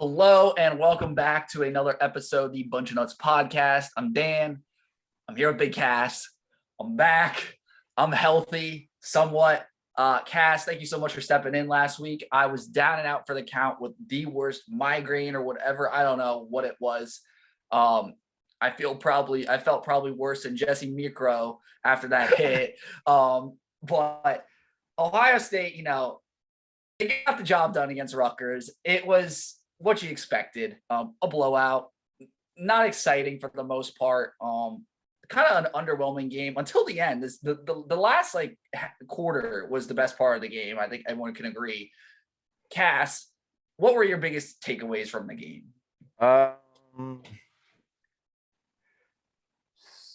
Hello and welcome back to another episode of the Bunch of Nuts podcast. I'm Dan. I'm here with Big Cass. I'm back. I'm healthy, somewhat. Cass, thank you so much for stepping in last week. I was down and out for the count with the worst migraine or whatever. I don't know what it was. I felt probably worse than Jesse Mikro after that hit. But Ohio State, they got the job done against Rutgers. It was what you expected, a blowout, not exciting for the most part. Kind of an underwhelming game until the end. The last quarter was the best part of the game. I think everyone can agree. Cass, what were your biggest takeaways from the game?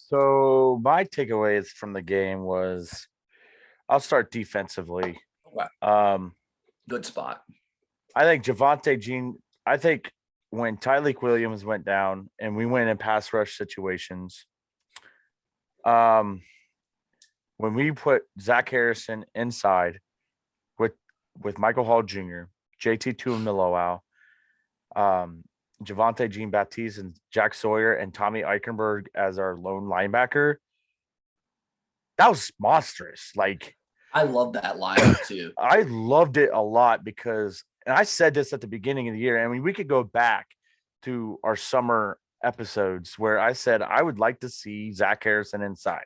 So my takeaways from the game was, I'll start defensively. Wow. Good spot. I think when Tyleik Williams went down and we went in pass rush situations, when we put Zach Harrison inside with Michael Hall Jr., JT Tuimoloau, Javonte Jean-Baptiste, and Jack Sawyer, and Tommy Eichenberg as our lone linebacker, that was monstrous. I love that lineup too. I loved it a lot because, and I said this at the beginning of the year, we could go back to our summer episodes where I said I would like to see Zach Harrison inside.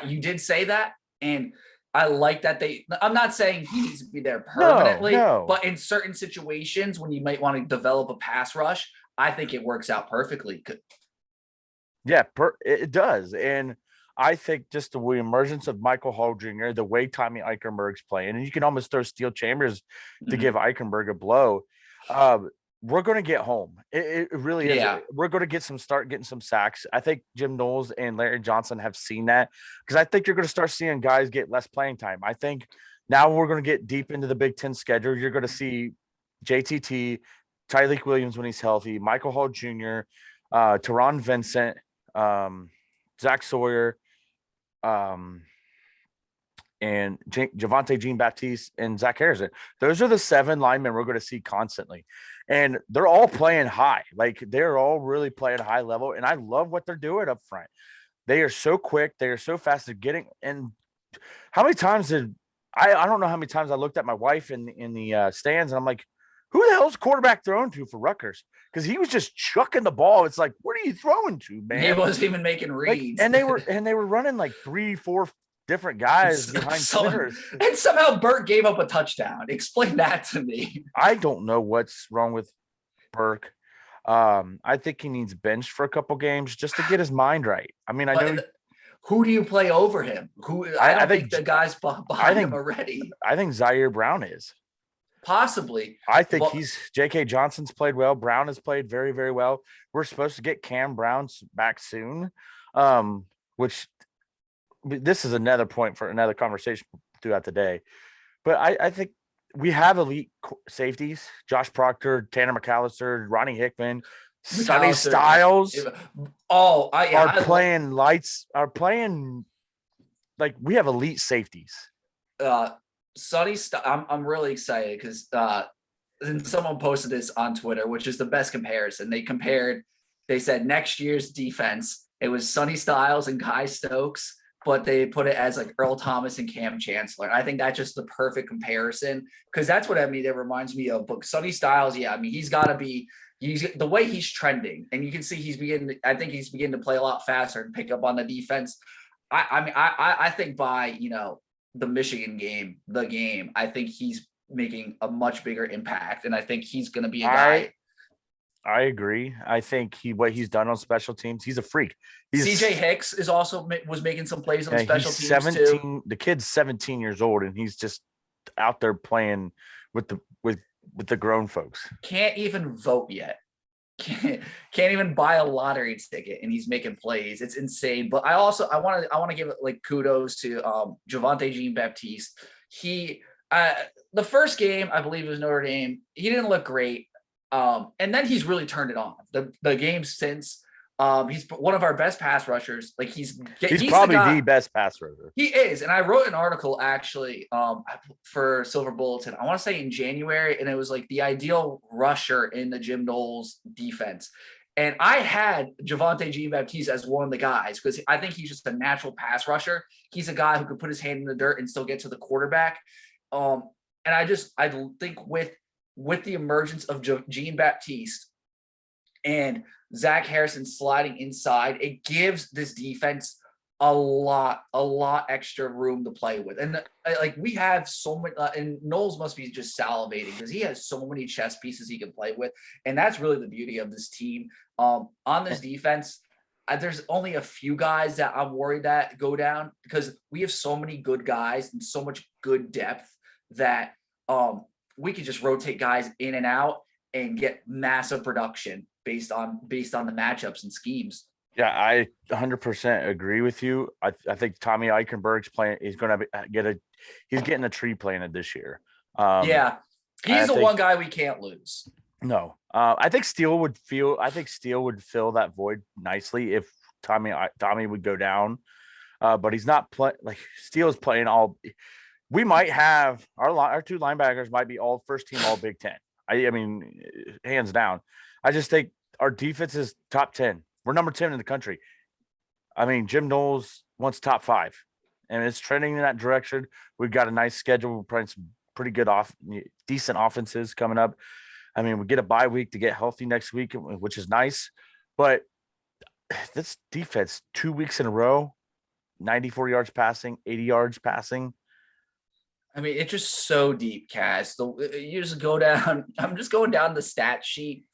You did say that, and I like that I'm not saying he needs to be there permanently, no. But in certain situations when you might want to develop a pass rush, I think it works out perfectly. Yeah, it does. And I think just the emergence of Michael Hall Jr., the way Tommy Eichenberg's playing, and you can almost throw Steel Chambers to give Eichenberg a blow. We're going to get home. It really is. Yeah. We're going to start getting some sacks. I think Jim Knowles and Larry Johnson have seen that, because I think you're going to start seeing guys get less playing time. I think now we're going to get deep into the Big Ten schedule. You're going to see JTT, Tyleik Williams when he's healthy, Michael Hall Jr., Teron Vincent, Zach Sawyer, and Javonte Jean-Baptiste and Zach Harrison. Those are the 7 linemen we're going to see constantly. And they're all playing high. They're all really playing high level. And I love what they're doing up front. They are so quick. They are so fast. They're getting – and how many times I don't know how many times I looked at my wife in the stands, and I'm like, who the hell's quarterback throwing to for Rutgers? Because he was just chucking the ball. It's like, what are you throwing to, man? He wasn't even making reads. And they were running 3-4 different guys behind centers. And somehow Burke gave up a touchdown. Explain that to me. I don't know what's wrong with Burke. I think he needs benched for a couple games just to get his mind right. I mean, who do you play over him? I think the guys behind him are ready. I think Zaire Brown is. Possibly. I think J.K. Johnson's played well. Brown has played very, very well. We're supposed to get Cam Brown back soon, which this is another point for another conversation throughout the day. But I think we have elite safeties: Josh Proctor, Tanner McAllister, Ronnie Hickman, Sonny Styles. Are playing we have elite safeties. Sonny, I'm really excited because someone posted this on Twitter, which is the best comparison. They said next year's defense, it was Sonny Styles and Kai Stokes, but they put it as Earl Thomas and Cam Chancellor. I think that's just the perfect comparison, because that's what it reminds me of. But Sonny Styles, he's got to be. The way he's trending, and you can see he's beginning to play a lot faster and pick up on the defense. I think by the Michigan game, I think he's making a much bigger impact, and I think he's going to be a guy. I agree. I think what he's done on special teams, he's a freak. CJ Hicks was making some plays on special teams 17, too. The kid's 17 years old, and he's just out there playing with the grown folks. Can't even vote yet. Can't even buy a lottery ticket, and he's making plays. It's insane. But I want to give kudos to Javonte Jean-Baptiste. He the first game, I believe it was Notre Dame, he didn't look great. And then he's really turned it on. The game since He's one of our best pass rushers. Like he's probably the best pass rusher. He is. And I wrote an article actually for Silver Bulletin, I want to say in January, and it was like the ideal rusher in the Jim Knowles defense. And I had Javonte Jean-Baptiste as one of the guys because I think he's just a natural pass rusher. He's a guy who could put his hand in the dirt and still get to the quarterback. And I think with the emergence of Jean-Baptiste and Zach Harrison sliding inside, it gives this defense a lot extra room to play with. And like we have so many, and Knowles must be just salivating because he has so many chess pieces he can play with. And that's really the beauty of this team. On this defense, there's only a few guys that I'm worried that go down because we have so many good guys and so much good depth that we could just rotate guys in and out and get massive production based on the matchups and schemes. Yeah, I 100% agree with you. I think Tommy Eichenberg's playing. He's going to he's getting a tree planted this year. Yeah, he's the one guy we can't lose. No, I think Steele would fill that void nicely if Tommy would go down. But he's not playing. Like Steele's playing all. We might have our two linebackers might be all first team all Big Ten. I mean, hands down. I just think our defense is top 10. We're number 10 in the country. I mean, Jim Knowles wants top 5, and it's trending in that direction. We've got a nice schedule. We're playing some pretty good decent offenses coming up. I mean, we get a bye week to get healthy next week, which is nice. But this defense, 2 weeks in a row, 94 yards passing, 80 yards passing. I mean, it's just so deep, Cass. You just go down. I'm just going down the stat sheet.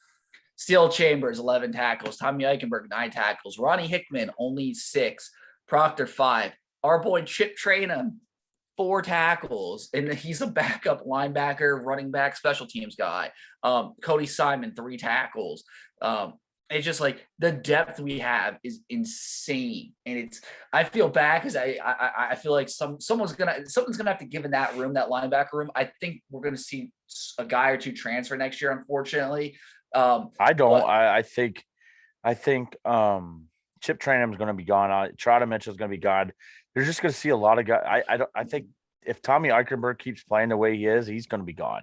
Steele Chambers, 11 tackles. Tommy Eichenberg, 9 tackles. Ronnie Hickman, only 6. Proctor, 5. Our boy Chip Trainum, 4 tackles. And he's a backup linebacker, running back, special teams guy. Cody Simon, 3 tackles. It's just like the depth we have is insane. And I feel bad because I feel like something's gonna have to give in that room, that linebacker room. I think we're gonna see a guy or two transfer next year, unfortunately. I think Chip Trainum is going to be gone. Trotta Mitchell is going to be gone. They're just going to see a lot of guys. I think if Tommy Eichenberg keeps playing the way he is, he's going to be gone.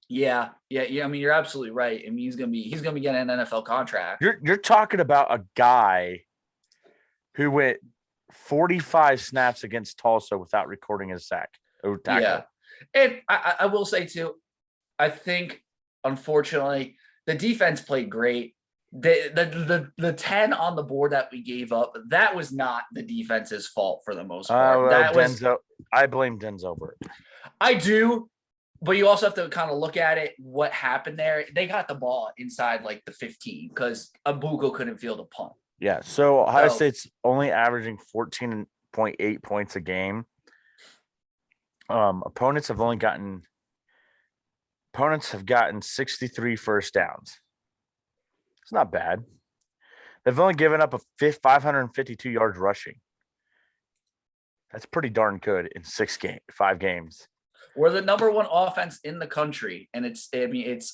Yeah. I mean, you're absolutely right. I mean, he's going to be getting an NFL contract. You're talking about a guy who went 45 snaps against Tulsa without recording his sack or tackle. Yeah, and I will say too, I think. Unfortunately, the defense played great. The 10 on the board that we gave up, that was not the defense's fault for the most part. I blame Denzel Burke. I do, but you also have to kind of look at it. What happened there? They got the ball inside like the 15 because Abuko couldn't field a punt. Yeah, so Ohio State's only averaging 14.8 points a game. Opponents have gotten 63 first downs. It's not bad. They've only given up 552 yards rushing. That's pretty darn good in 5 games. We're the number 1 offense in the country, and it's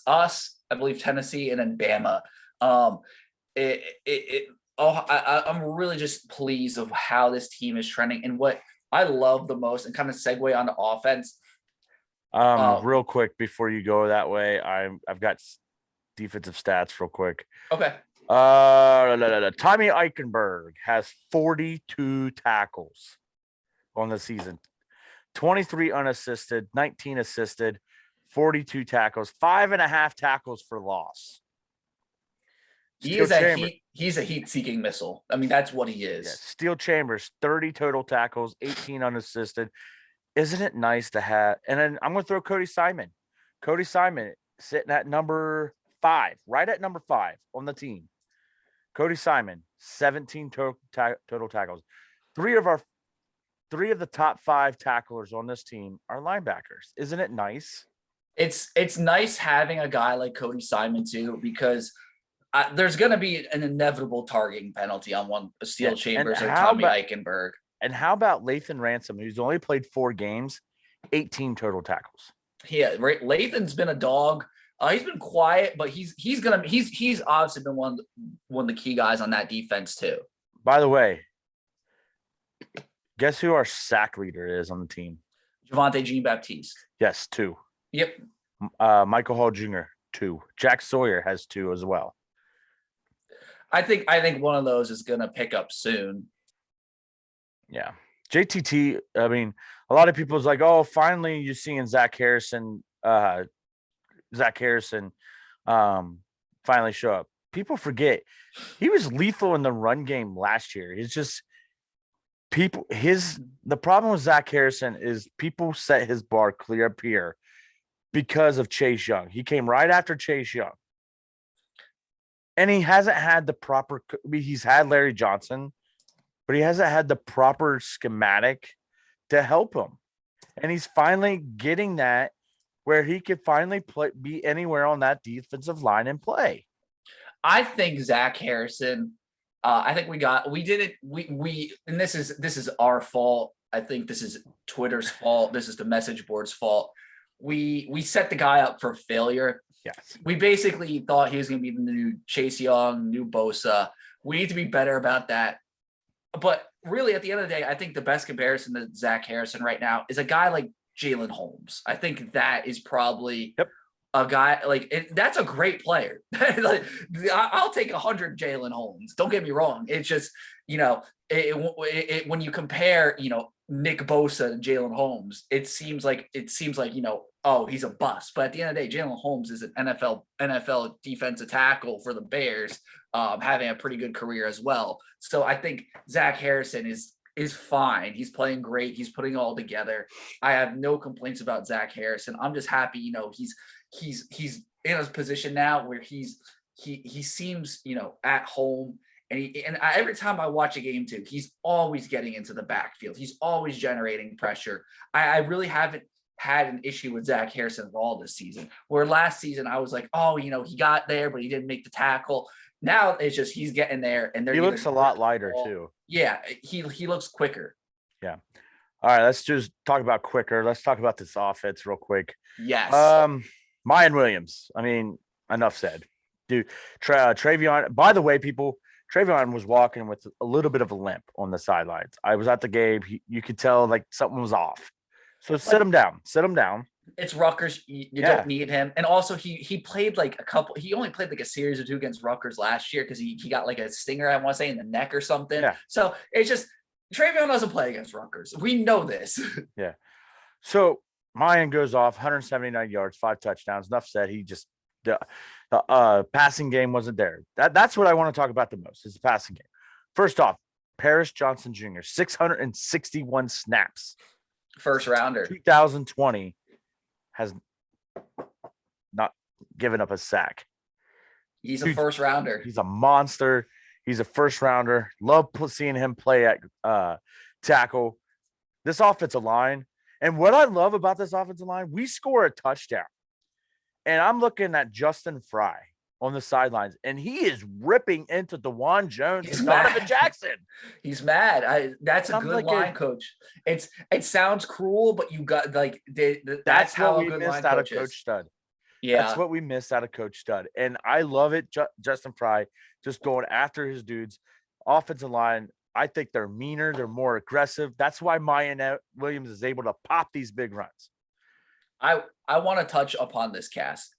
us, I believe Tennessee, and then Bama. I'm really just pleased of how this team is trending, and what I love the most, and kind of segue onto offense. Real quick before you go that way, I've got defensive stats real quick. Okay. Tommy Eichenberg has 42 tackles on the season, 23 unassisted, 19 assisted, 42 tackles, 5.5 tackles for loss. He's a heat-seeking missile. I mean, that's what he is. Yeah. Steele Chambers, 30 total tackles, 18 unassisted. Isn't it nice to have? And then I'm going to throw Cody Simon. Cody Simon sitting at number 5, right at number 5 on the team. Cody Simon, 17 total tackles. Three of the top 5 tacklers on this team are linebackers. Isn't it nice? It's nice having a guy like Cody Simon too, because there's going to be an inevitable targeting penalty on one Steele Chambers or Tommy Eichenberg. And how about Lathan Ransom, who's only played 4 games, 18 total tackles? Yeah, Lathan's been a dog. He's been quiet, but he's obviously been one of the key guys on that defense too. By the way, guess who our sack leader is on the team? Javonte Jean-Baptiste. Yes, 2. Yep. Michael Hall Jr., 2. Jack Sawyer has 2 as well. I think one of those is going to pick up soon. Yeah. JTT, I mean, a lot of people's like, oh, finally you're seeing Zach Harrison finally show up. People forget he was lethal in the run game last year. It's just the problem with Zach Harrison is people set his bar clear up here because of Chase Young. He came right after Chase Young. And he hasn't had the proper – he's had Larry Johnson, but he hasn't had the proper schematic to help him. And he's finally getting that where he could finally be anywhere on that defensive line and play. I think Zach Harrison I think and this is our fault. I think this is Twitter's fault. This is the message board's fault. We set the guy up for failure. Yes. We basically thought he was going to be the new Chase Young, new Bosa. We need to be better about that. But really, at the end of the day, I think the best comparison to Zach Harrison right now is a guy like Jalen Holmes. I think that is probably a guy that's a great player. Like, I'll take 100 Jalen Holmes. Don't get me wrong. It's just, when you compare, Nick Bosa to Jalen Holmes, it seems like, oh, he's a bust. But at the end of the day, Jalen Holmes is an NFL defensive tackle for the Bears, having a pretty good career as well. So I think Zach Harrison is fine. He's playing great. He's putting it all together. I have no complaints about Zach Harrison. I'm just happy, he's in a position now where he seems, at home. And every time I watch a game too, he's always getting into the backfield. He's always generating pressure. I really haven't had an issue with Zach Harrison at all this season, where last season I was like, oh, he got there, but he didn't make the tackle. Now it's just he's getting there, and he looks a lot lighter too. Yeah, he looks quicker. Yeah. All right, let's just talk about quicker. Let's talk about this offense real quick. Yes. Mayan Williams. I mean, enough said. Dude, Travion. By the way, people, Travion was walking with a little bit of a limp on the sidelines. I was at the game. You could tell like something was off. So sit him down. Sit him down. It's Rutgers. You don't need him. And also he played he only played like a series or 2 against Rutgers last year because he got like a stinger, I want to say, in the neck or something. Yeah. So it's just Travion doesn't play against Rutgers. We know this. Yeah. So Mayan goes off 179 yards, 5 touchdowns. Enough said. He just the passing game wasn't there. That's what I want to talk about the most is the passing game. First off, Paris Johnson Jr., 661 snaps. First rounder. 2020 has not given up a sack. He's a first rounder. He's a monster. He's a first rounder. Love seeing him play at tackle. This offensive line. And what I love about this offensive line, we score a touchdown. And I'm looking at Justin Fry on the sidelines, and he is ripping into DeJuan Jones and Donovan Jackson. He's mad. That's a good line coach. It sounds cruel, but you got that's how a good line coach is. Coach Stud. Yeah, that's what we missed out of Coach Stud, and I love it. Justin Fry just going after his dudes. Offensive line, I think they're meaner, they're more aggressive. That's why Mayan Williams is able to pop these big runs. I want to touch upon this cast.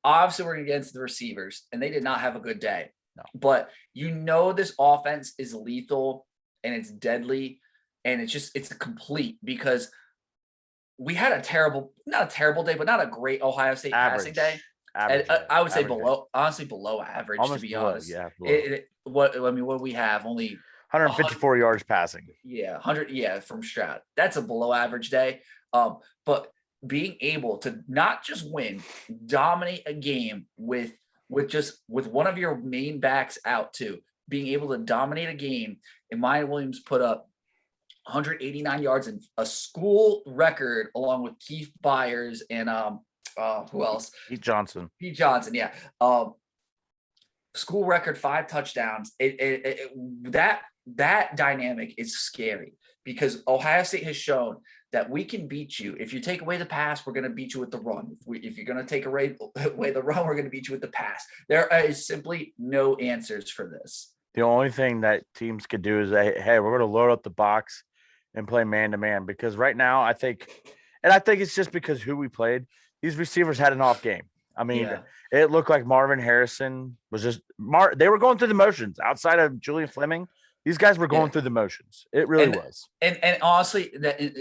Obviously, we're going to get into the receivers, and they did not have a good day. No. But this offense is lethal, and it's deadly, and it's complete because we had not a terrible day, but not a great Ohio State passing day. I would say below average, almost to be honest. Yeah. What do we have? Only 154 yards passing. Yeah, 100. Yeah, from Stroud. That's a below average day. But being able to not just win, dominate a game with one of your main backs out too, being able to dominate a game, and Mayan Williams put up 189 yards and a school record along with Keith Byers and who else? Pete Johnson, yeah. School record 5 touchdowns. That dynamic is scary because Ohio State has shown that we can beat you. If you take away the pass, we're going to beat you with the run. If you're going to take away the run, we're going to beat you with the pass. There is simply no answers for this. The only thing that teams could do is, hey, we're going to load up the box and play man-to-man, because right now I think it's just because who we played, these receivers had an off game. I mean, It looked like Marvin Harrison was just they were going through the motions outside of Julian Fleming. These guys were going through the motions. It really was. And honestly,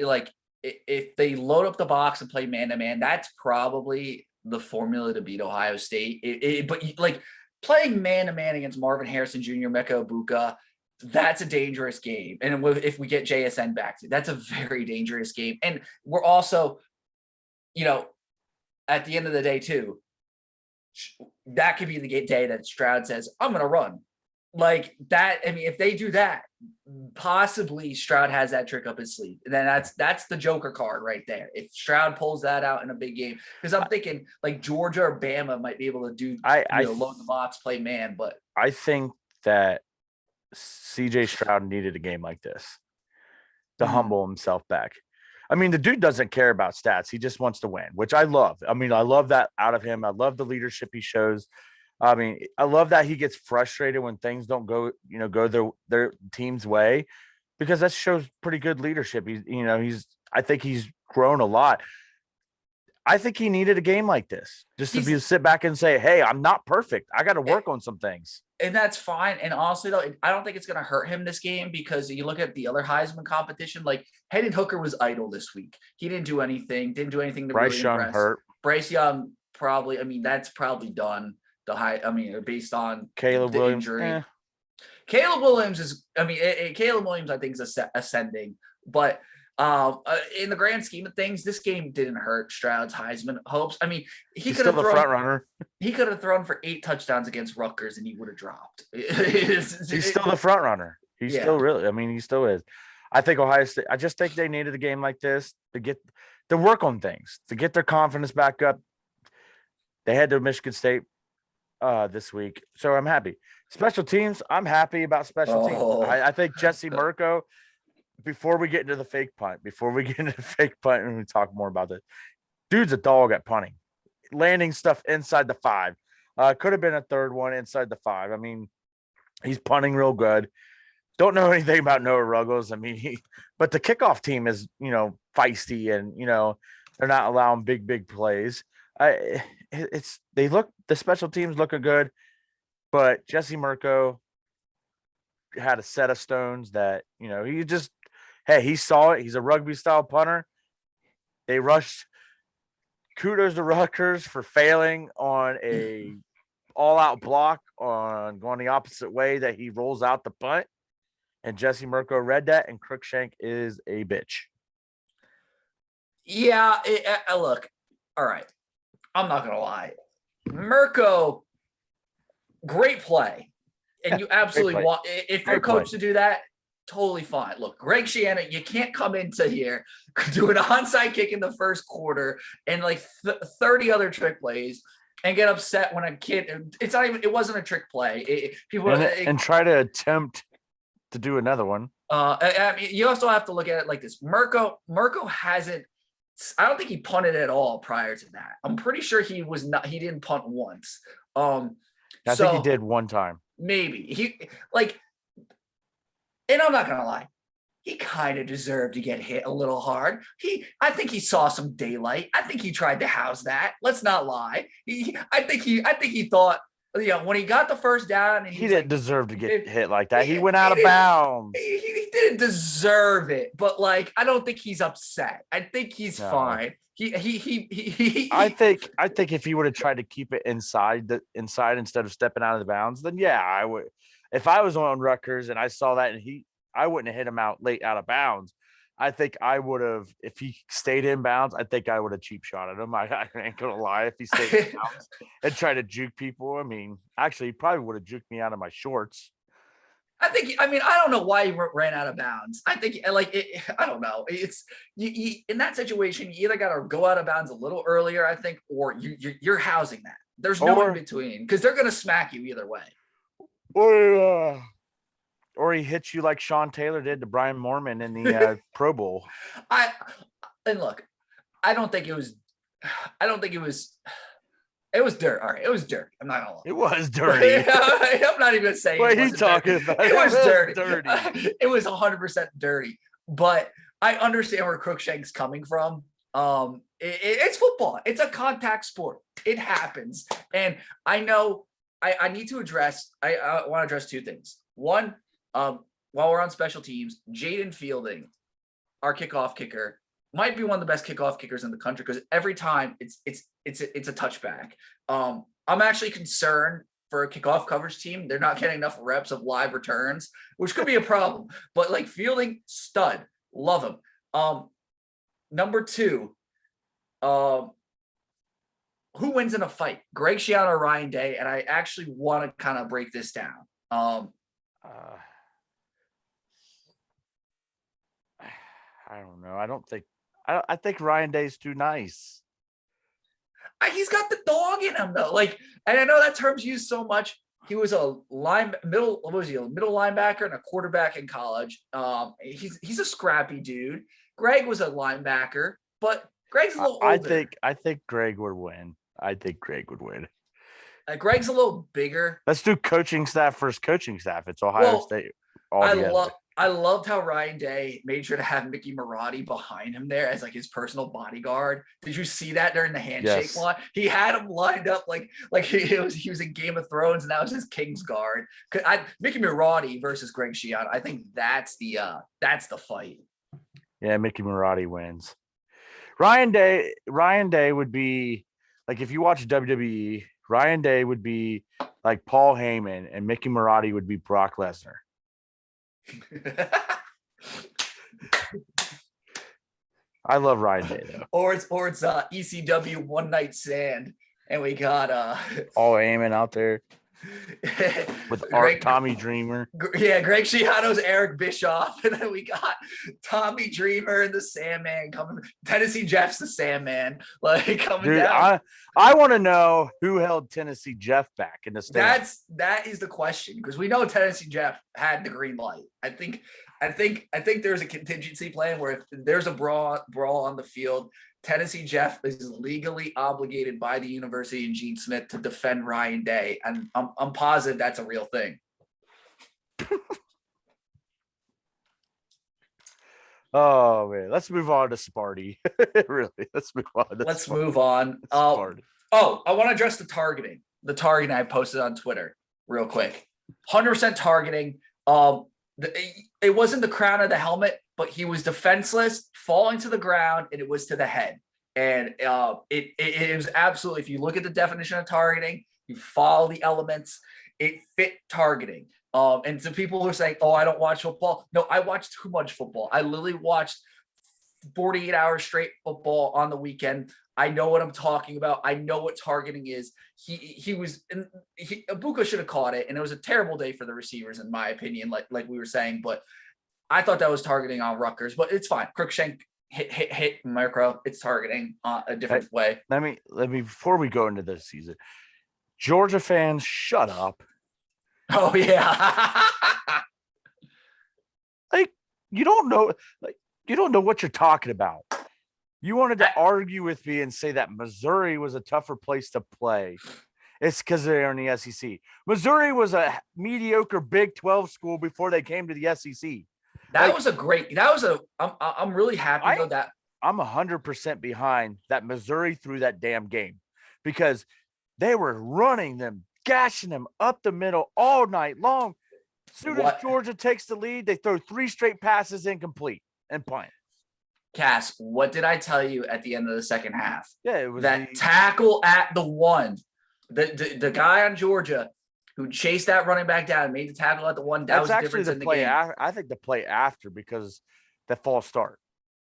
like if they load up the box and play man-to-man, that's probably the formula to beat Ohio State. But like playing man-to-man against Marvin Harrison Jr., Mecca Ibuka, that's a dangerous game. And if we get JSN back, that's a very dangerous game. And we're also, at the end of the day too, that could be the day that Stroud says, I'm going to run. Like that. I mean, if they do that, possibly Stroud has that trick up his sleeve. And then that's the Joker card right there. If Stroud pulls that out in a big game, because I'm thinking like Georgia or Bama might be able to do, load the box, play man. But I think that CJ Stroud needed a game like this to humble himself back. I mean, the dude doesn't care about stats. He just wants to win, which I love. I mean, I love that out of him. I love the leadership he shows. I mean, I love that he gets frustrated when things don't go their team's way, because that shows pretty good leadership. I think he's grown a lot. I think he needed a game like this just to sit back and say, hey, I'm not perfect. I got to work on some things. And that's fine. And honestly, though, I don't think it's going to hurt him this game, because you look at the other Heisman competition, like Hendon Hooker was idle this week. He didn't do anything to Bryce really Young impress. hurt. Bryce Young probably, that's probably done. Based on Caleb the Williams. injury. Caleb Williams is, Caleb Williams, I think, is ascending. But in the grand scheme of things, this game didn't hurt Stroud's Heisman hopes. I mean, he's still the front runner. He could have thrown for 8 touchdowns against Rutgers and he would have dropped. He's still the front runner. Still really, he still is. I think Ohio State, I just think they needed a game like this to work on things, to get their confidence back up. They had to Michigan State this week, so I'm happy. Special teams, I'm happy about special teams. I think Jesse Mirko, before we get into the fake punt, and we talk more about this, dude's a dog at punting, landing stuff inside the 5. Could have been a third one inside the 5. I mean, he's punting real good. Don't know anything about Noah Ruggles. I mean, but the kickoff team is, feisty, and they're not allowing big plays. The special teams looking good, but Jesse Mirko had a set of stones that, he saw it. He's a rugby style punter. They rushed. Kudos to Rutgers for failing on a all out block on going the opposite way that he rolls out the punt. And Jesse Mirko read that, and Crookshank is a bitch. Yeah, look, all right. I'm not going to lie. Mirko, great play. And you absolutely want, if you're coached to do that, totally fine. Look, Greg Schiano, you can't come into here, do an onside kick in the first quarter and like 30 other trick plays and get upset when a kid, it wasn't a trick play. And try to attempt to do another one. You also have to look at it like this. Mirko hasn't, I don't think he punted at all prior to that. I'm pretty sure he didn't punt once. I think he did one time. Maybe and I'm not going to lie, he kind of deserved to get hit a little hard. I think he saw some daylight. I think he tried to house that. Let's not lie. I think he thought, when he got the first down, and he didn't deserve to get hit like that. He went out of bounds. He didn't deserve it, but I don't think he's upset. I think he's fine. I think if he would have tried to keep it inside instead of stepping out of the bounds, then yeah, I would. If I was on Rutgers and I saw that, and I wouldn't have hit him out out of bounds. I think I would have, if he stayed in bounds, I think I would have cheap shot at him. I ain't gonna lie. If he stayed in bounds and tried to juke people, actually, he probably would have juked me out of my shorts. I don't know why he ran out of bounds. I think, I don't know. It's you in that situation, you either got to go out of bounds a little earlier, I think, or you're housing that. There's no in between, because they're gonna smack you either way. Or he hits you like Sean Taylor did to Brian Mormon in the Pro Bowl. and look, I don't think it was. It was dirt. All right, it was dirt. I'm not gonna lie. It was dirty. I'm not even saying. What are you talking about? It was dirty. Dirty. It was 100% dirty. But I understand where Crookshank's coming from. It's football. It's a contact sport. It happens. And I know I need to address. I want to address two things. One, while we're on special teams, Jaden Fielding, our kickoff kicker, might be one of the best kickoff kickers in the country because every time it's a touchback. I'm actually concerned for a kickoff coverage team. They're not getting enough reps of live returns, which could be a problem. But like Fielding, stud, love him. Number two, who wins in a fight? Greg Schiano or Ryan Day? And I actually want to kind of break this down. I don't know. I think Ryan Day's too nice. He's got the dog in him though. Like, and I know that term's used so much. He was a middle linebacker and a quarterback in college. He's a scrappy dude. Greg was a linebacker, but Greg's a little older. I think Greg would win. Greg's a little bigger. Let's do coaching staff versus coaching staff. It's Ohio State. I loved how Ryan Day made sure to have Mickey Marotti behind him there as like his personal bodyguard. Did you see that during the handshake line? He had him lined up like he was in Game of Thrones, and that was his King's Guard. Mickey Marotti versus Greg Schiano. I think that's the fight. Yeah, Mickey Marotti wins. Ryan Day would be like, if you watch WWE, Ryan Day would be like Paul Heyman, and Mickey Marotti would be Brock Lesnar. I love Ryan Day though. Or it's ECW One Night Stand, and we got all Heyman out there with Tommy Dreamer. Yeah, Greg Schiano's Eric Bischoff, and then we got Tommy Dreamer and the Sandman coming. Tennessee Jeff's the Sandman, like coming down. I want to know who held Tennessee Jeff back in the stand. That is the question, because we know Tennessee Jeff had the green light. I think there's a contingency plan where if there's a brawl on the field, Tennessee Jeff is legally obligated by the university and Gene Smith to defend Ryan Day, and I'm positive that's a real thing. Oh man, let's move on to Sparty. Really, let's move on. Let's move on. I want to address the targeting. The targeting I posted on Twitter real quick. 100% targeting. It wasn't the crown of the helmet, but he was defenseless, falling to the ground, and it was to the head. And it was absolutely, if you look at the definition of targeting, you follow the elements, it fit targeting. And to people who are saying, oh, I don't watch football. No, I watch too much football. I literally watched 48 hours straight football on the weekend. I know what I'm talking about. I know what targeting is. Ibuka should have caught it, and it was a terrible day for the receivers, in my opinion, like we were saying. But I thought that was targeting on Rutgers, but it's fine. Crookshank hit micro. It's targeting a different way. Let me before we go into this season, Georgia fans, shut up. Oh yeah. You don't know what you're talking about. You wanted to argue with me and say that Missouri was a tougher place to play. It's because they're in the SEC. Missouri was a mediocre Big 12 school before they came to the SEC. I'm really happy though that I'm 100% behind that Missouri threw that damn game, because they were running them, gashing them up the middle all night long. As soon as Georgia takes the lead, they throw 3 straight passes incomplete and punt. Cass, what did I tell you at the end of the second half? Yeah, it was that tackle at the one. The guy on Georgia who chased that running back down and made the tackle at the one. That was the difference in the game. I think the play after, because that false start.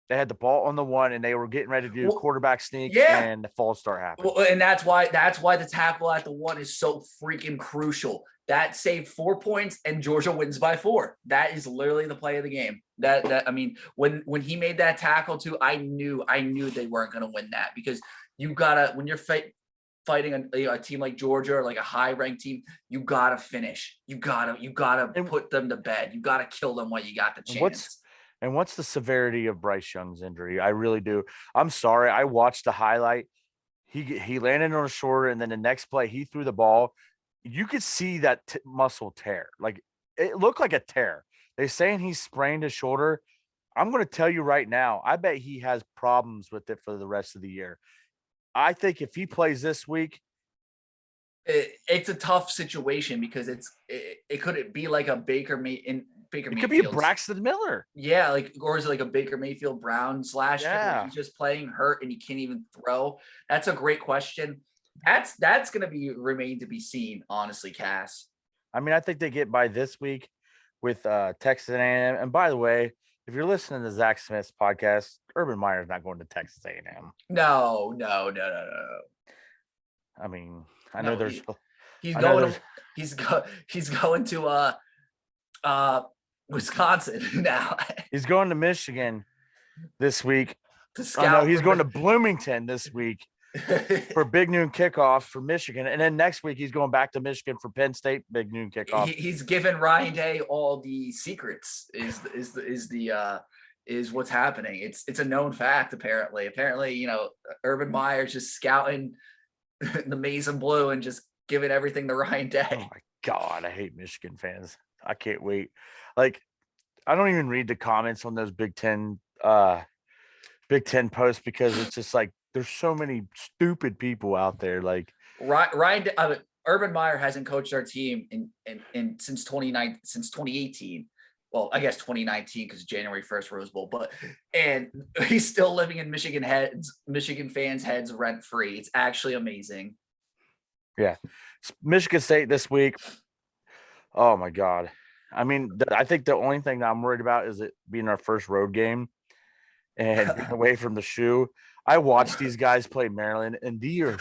They had the ball on the one, and they were getting ready to do a quarterback sneak, and the false start happened. Well, and that's why the tackle at the one is so freaking crucial. That saved 4 points, and Georgia wins by 4. That is literally the play of the game. That I mean, when he made that tackle too, I knew they weren't going to win that, because you gotta, when you're fighting a team like Georgia or like a high-ranked team, you gotta finish. You gotta put them to bed. You gotta kill them while you got the chance. And what's the severity of Bryce Young's injury? I really do. I'm sorry. I watched the highlight. He landed on a shoulder, and then the next play he threw the ball. You could see that muscle tear. Like it looked like a tear. They're saying he sprained his shoulder. I'm going to tell you right now, I bet he has problems with it for the rest of the year. I think if he plays this week, it's a tough situation because it could be like a Baker it Mayfield. could be a Braxton Miller. Yeah, or is it like a Baker Mayfield Browns last year where Yeah. he's just playing hurt and he can't even throw? That's a great question. That's going to remain to be seen, honestly, Cass. I mean, I think they get by this week with Texas A&M. And by the way, if you're listening to Zach Smith's podcast, Urban Meyer's not going to Texas A&M. No. I mean, I know there's he's going to Wisconsin now. He's going to Michigan this week. He's going to Bloomington this week for big noon kickoff for Michigan, and then next week he's going back to Michigan for Penn State big noon kickoff. He's given Ryan Day all the secrets. Is what's happening. It's a known fact. Apparently, Urban Meyer's just scouting the maize and blue and just giving everything to Ryan Day. Oh my God, I hate Michigan fans. I can't wait. Like, I don't even read the comments on those Big Ten posts because it's just like there's so many stupid people out there. Like Urban Meyer hasn't coached our team in since 2018. Well, I guess 2019 because January 1st Rose Bowl, and he's still living in Michigan fans' heads rent free. It's actually amazing. Yeah, Michigan State this week. Oh my God. I mean, I think the only thing that I'm worried about is it being our first road game and away from the shoe. I watched these guys play Maryland, and they are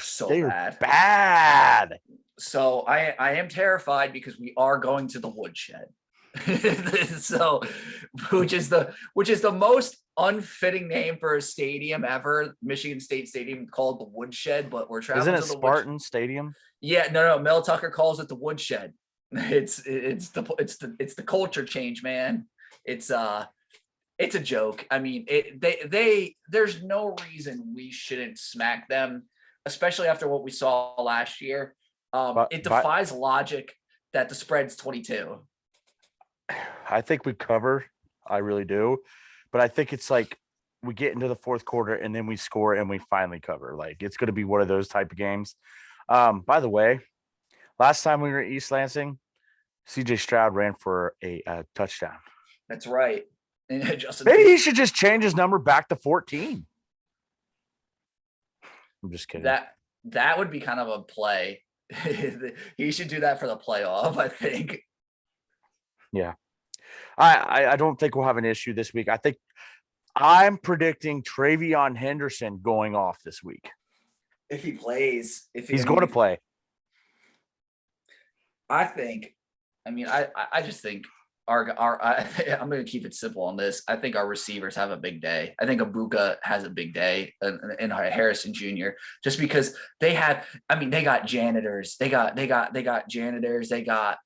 bad. So I am terrified because we are going to the woodshed. So, which is the most unfitting name for a stadium ever. Michigan State Stadium called the Woodshed, but we're traveling. Isn't it Spartan Stadium? Yeah, no. Mel Tucker calls it the Woodshed. It's the culture change, man. It's a joke. I mean, there's no reason we shouldn't smack them, especially after what we saw last year. It defies logic that the spread's 22. I think we cover. I really do. But I think it's like we get into the fourth quarter and then we score and we finally cover. Like it's going to be one of those type of games. By the way, last time we were at East Lansing, CJ Stroud ran for a touchdown. That's right. Maybe he should just change his number back to 14. I'm just kidding. That would be kind of a play. He should do that for the playoff, I think. Yeah. I don't think we'll have an issue this week. I think I'm predicting Travion Henderson going off this week. If he plays, he's going to play. I just think I'm going to keep it simple on this. I think our receivers have a big day. I think Abuka has a big day and Harrison Jr. just because they got janitors. They got janitors. They got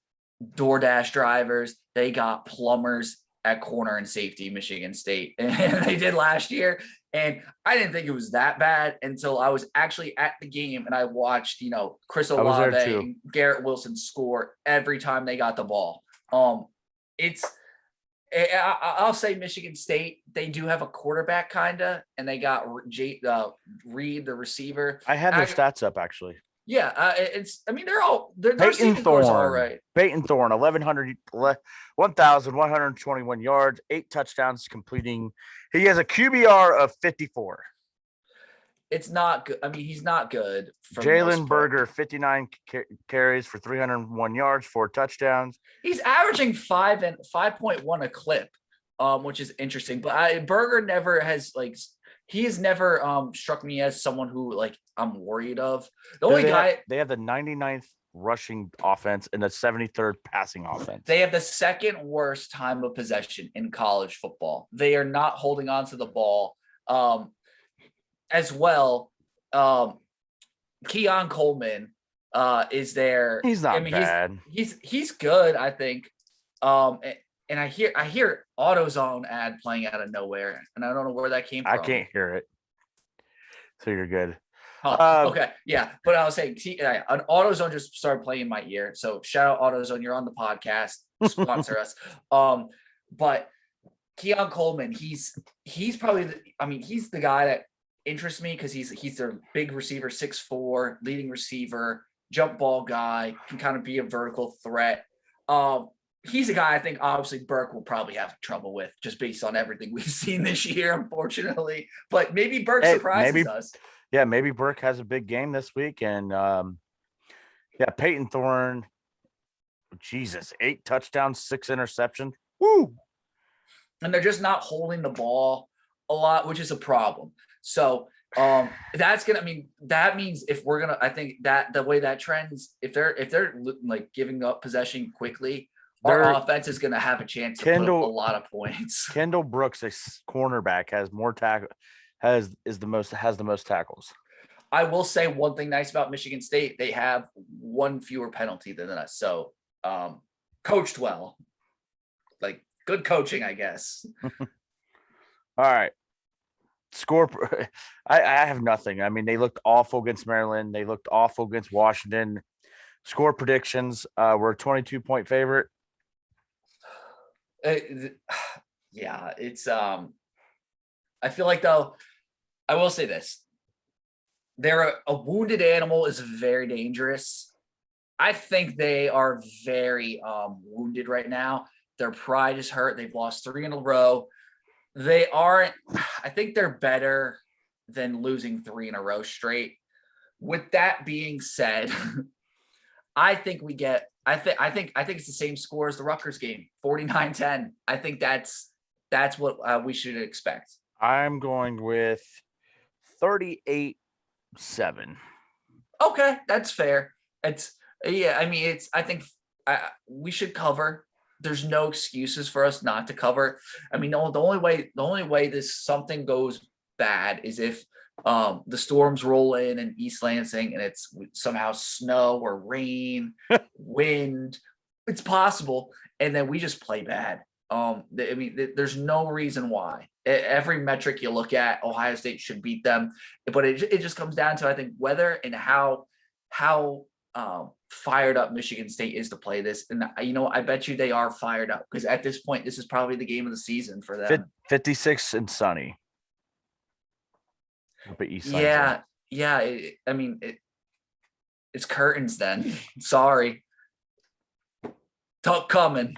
DoorDash drivers. They got plumbers at corner and safety, Michigan State. And they did last year. And I didn't think it was that bad until I was actually at the game and I watched, Chris Olave and Garrett Wilson score every time they got the ball. I'll say Michigan State, they do have a quarterback kinda, and they got Reed, the receiver. I had their stats up actually. Yeah, their receiving cores are all right. Peyton Thorne, 1,121 yards, 8 touchdowns completing. He has a QBR of 54. It's not good. I mean, he's not good. Jalen Berger, 59 carries for 301 yards, 4 touchdowns. He's averaging 5.1 a clip, which is interesting. But Berger never has he has never struck me as someone who I'm worried of. They have the 99th rushing offense and the 73rd passing offense. They have the second worst time of possession in college football. They are not holding on to the ball. As well, Keon Coleman is there. He's not bad. He's good, I think. and I hear AutoZone ad playing out of nowhere, and I don't know where that came from. I can't hear it. So you're good. Oh, okay. Yeah. But I was saying, an AutoZone just started playing in my ear. So shout out AutoZone. You're on the podcast. Sponsor us. But Keon Coleman, he's probably he's the guy that interests me because he's their big receiver, 6'4", leading receiver, jump ball guy, can kind of be a vertical threat. He's a guy I think obviously Burke will probably have trouble with just based on everything we've seen this year, unfortunately. But maybe Burke surprises us. Yeah, maybe Burke has a big game this week. And Peyton Thorne, Jesus, 8 touchdowns, 6 interceptions. Woo! And they're just not holding the ball a lot, which is a problem. So that means if we're gonna, I think that the way that trends, if they're like giving up possession quickly, our offense is gonna have a chance to put up a lot of points. Kendall Brooks, a cornerback, has the most tackles. I will say one thing nice about Michigan State: they have one fewer penalty than us, so coached well, like good coaching, I guess. All right. Score. I have nothing. I mean, they looked awful against Maryland. They looked awful against Washington. Score predictions. We're a 22-point favorite. Yeah, it's I feel like though, I will say this. A wounded animal is very dangerous. I think they are very wounded right now. Their pride is hurt. They've lost 3 in a row. They aren't. I think they're better than losing 3 in a row straight. With that being said, I think we get. I think it's the same score as the Rutgers game, 49-10. I think that's what we should expect. I'm going with 38-7. Okay, that's fair. It's I think we should cover. There's no excuses for us not to cover. I mean, the only way this something goes bad is if the storms roll in East Lansing and it's somehow snow or rain, wind. It's possible, and then we just play bad. There's no reason why. Every metric you look at, Ohio State should beat them, but it just comes down to I think weather and how fired up Michigan State is to play this. And I bet you they are fired up because at this point, this is probably the game of the season for them. 56 and sunny. East Lansing. Yeah. It's curtains then. Sorry. Tuck coming.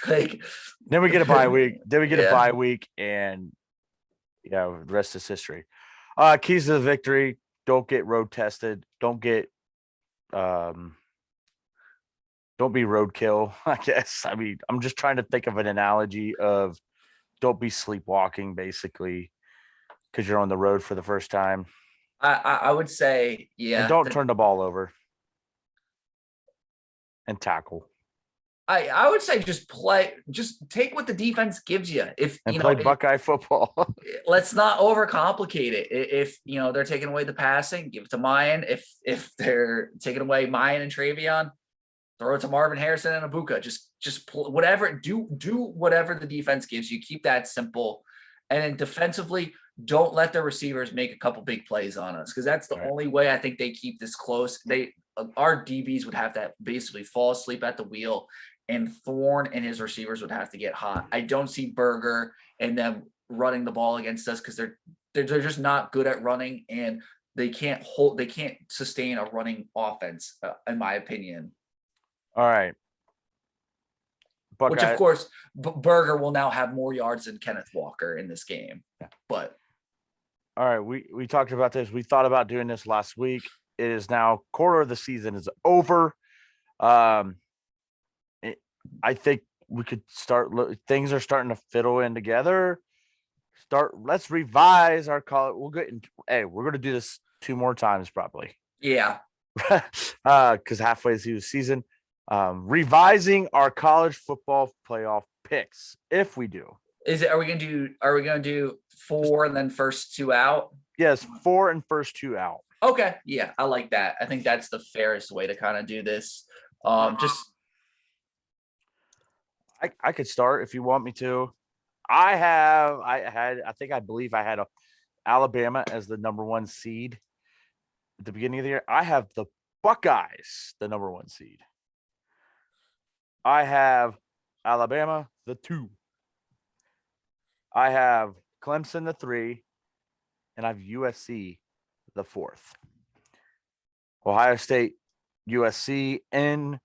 Like then we get a bye week. A bye week, and the rest is history. Keys to the victory: don't get road tested. Don't be roadkill. I guess. I mean, I'm just trying to think of an analogy of don't be sleepwalking, basically, because you're on the road for the first time. I would say, yeah. And don't turn the ball over. And tackle. I would say just take what the defense gives you. Play Buckeye football. Let's not overcomplicate it. If they're taking away the passing, give it to Mayan. If they're taking away Mayan and Travion, throw it to Marvin Harrison and Abuka. Just whatever. Do whatever the defense gives you. Keep that simple. And then defensively, don't let the receivers make a couple big plays on us because that's the only way I think they keep this close. Our DBs would have to basically fall asleep at the wheel, and Thorne and his receivers would have to get hot. I don't see Berger and them running the ball against us because they're just not good at running, and they can't sustain a running offense, in my opinion. All right. Buckeye. Which, of course, Berger will now have more yards than Kenneth Walker in this game. But all right, we talked about this. We thought about doing this last week. It is now quarter of the season is over. I think we could start. Things are starting to fiddle in together. Let's revise our college. We're going to do this 2 more times probably. Yeah. Because halfway through the season, revising our college football playoff picks. If we do, are we going to do 4 and then first 2 out? Yes, 4 and first 2 out. Okay. Yeah, I like that. I think that's the fairest way to kind of do this. I could start if you want me to. I believe I had Alabama as the number 1 seed at the beginning of the year. I have the Buckeyes, the number 1 seed. I have Alabama, the 2. I have Clemson, the 3, and I have USC, the 4th. Ohio State, USC in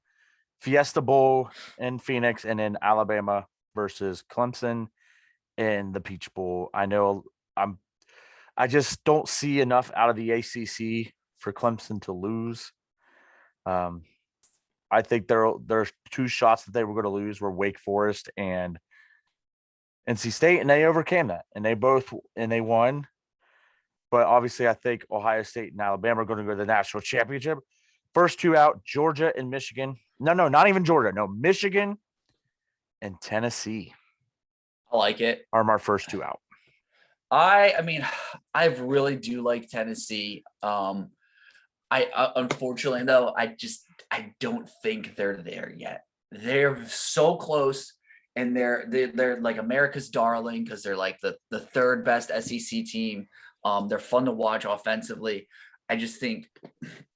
Fiesta Bowl in Phoenix, and then Alabama versus Clemson in the Peach Bowl. I know I just don't see enough out of the ACC for Clemson to lose. I think there's 2 shots that they were going to lose were Wake Forest and NC State, and they overcame that, and they won. But obviously, I think Ohio State and Alabama are going to go to the national championship. First 2 out, Georgia and Michigan. No, not even Georgia. No, Michigan and Tennessee. I like it. Are my first 2 out. I mean, I really do like Tennessee. I unfortunately though, I don't think they're there yet. They're so close, and they're like America's darling because they're like the 3rd best SEC team. They're fun to watch offensively. I just think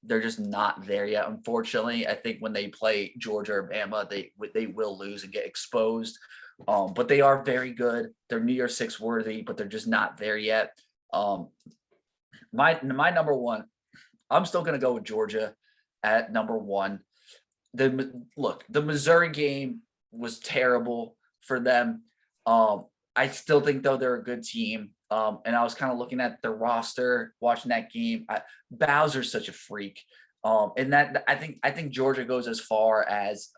they're just not there yet. Unfortunately, I think when they play Georgia or Bama, they will lose and get exposed. But they are very good. They're New Year's Six worthy, but they're just not there yet. My number 1, I'm still going to go with Georgia at number 1. The Missouri game was terrible for them. I still think though they're a good team. And I was kind of looking at their roster, watching that game. Bowser's such a freak. And that I think Georgia goes as far as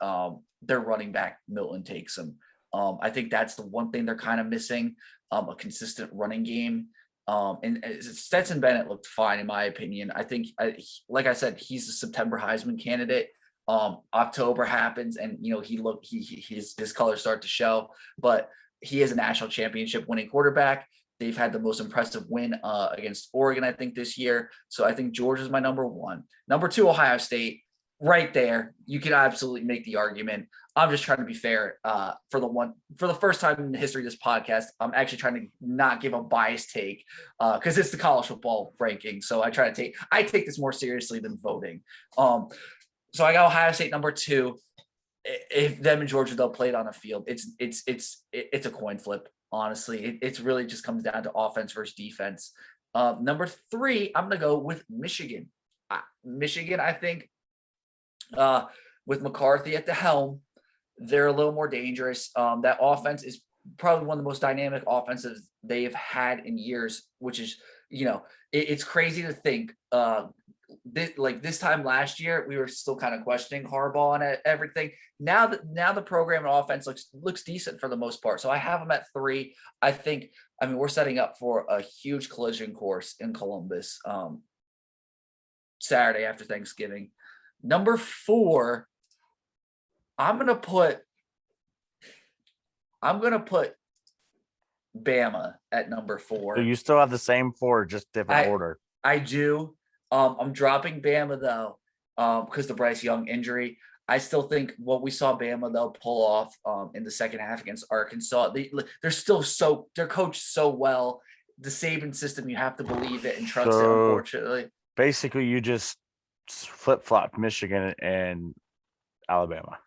their running back Milton takes them. I think that's the one thing they're kind of missing, a consistent running game. And Stetson Bennett looked fine in my opinion. I think, like I said, he's a September Heisman candidate. October happens, and his colors start to show. But he is a national championship winning quarterback. They've had the most impressive win against Oregon, I think, this year. So I think Georgia's my number 1. Number 2, Ohio State. Right there, you can absolutely make the argument. I'm just trying to be fair. For the first time in the history of this podcast, I'm actually trying to not give a biased take because it's the college football ranking. So I take this more seriously than voting. So I got Ohio State number 2. If them and Georgia they'll play it on a field, it's a coin flip. Honestly, it's really just comes down to offense versus defense. Number 3, I'm gonna go with Michigan. Michigan, I think. With McCarthy at the helm, they're a little more dangerous. That offense is probably one of the most dynamic offenses they've had in years, which is, it's crazy to think this time last year, we were still kind of questioning Harbaugh and everything. Now the program and offense looks decent for the most part. So I have them at 3. We're setting up for a huge collision course in Columbus Saturday after Thanksgiving. Number 4, I'm gonna put Bama at number 4. So you still have the same 4, just different order. I do. I'm dropping Bama though, because the Bryce Young injury. I still think what we saw Bama they'll pull off in the second half against Arkansas. They're coached so well. The Saban system, you have to believe it and trust it. Unfortunately, basically, you just flip-flopped Michigan and Alabama.